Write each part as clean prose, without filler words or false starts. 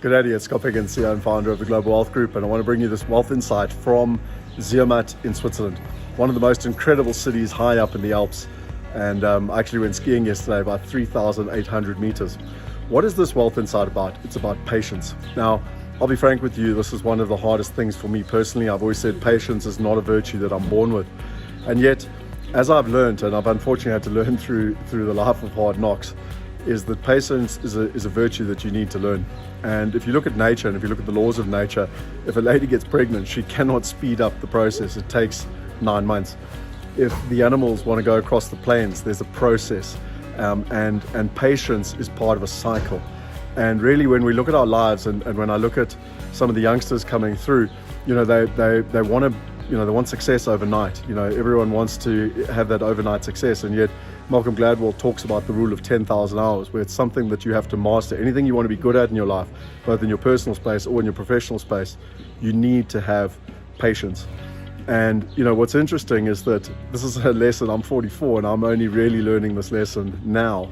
Good day, it's Picken, CEO and founder of the Global Wealth Group, and I want to bring you this wealth insight from Zermatt in Switzerland, one of the most incredible cities high up in the Alps. And I actually went skiing yesterday, about 3,800 meters. What is this wealth insight about? It's about patience. Now, I'll be frank with you, this is one of the hardest things for me personally. I've always said patience is not a virtue that I'm born with. And yet, as I've learned, and I've unfortunately had to learn through the life of hard knocks, is that patience is a virtue that you need to learn. And if you look at nature, and if you look at the laws of nature, if a lady gets pregnant, she cannot speed up the process. It takes 9 months. If the animals want to go across the plains, there's a process, and patience is part of a cycle. And really, when we look at our lives, and when I look at some of the youngsters coming through, they want to, they want success overnight. Everyone wants to have that overnight success, and yet Malcolm Gladwell talks about the rule of 10,000 hours, where it's something that you have to master. Anything you want to be good at in your life, both in your personal space or in your professional space, you need to have patience. And what's interesting is that this is a lesson. I'm 44 and I'm only really learning this lesson now.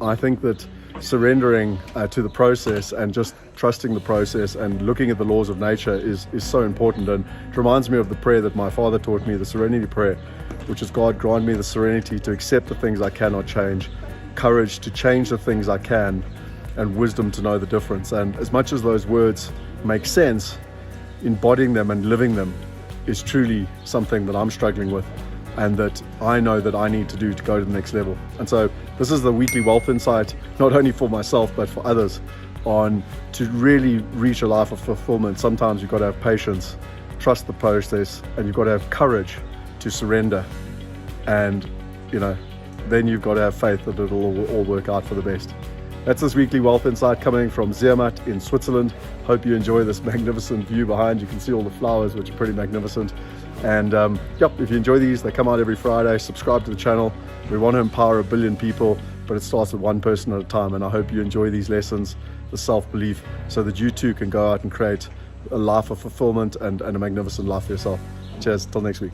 I think that surrendering to the process and just trusting the process and looking at the laws of nature is so important. And it reminds me of the prayer that my father taught me, the serenity prayer, which is: God, grant me the serenity to accept the things I cannot change, courage to change the things I can, and wisdom to know the difference. And as much as those words make sense, embodying them and living them is truly something that I'm struggling with, and that I know that I need to do to go to the next level. And so this is the weekly wealth insight, not only for myself, but for others, on to really reach a life of fulfillment. Sometimes you've got to have patience, trust the process, and you've got to have courage to surrender. And, then you've got to have faith that it'll all work out for the best. That's this weekly wealth insight coming from Zermatt in Switzerland. Hope you enjoy this magnificent view behind. You can see all the flowers, which are pretty magnificent. And if you enjoy these, they come out every Friday. Subscribe to the channel. We want to empower 1 billion people, but it starts with one person at a time. And I hope you enjoy these lessons, the self-belief, so that you too can go out and create a life of fulfillment and a magnificent life for yourself. Cheers, till next week.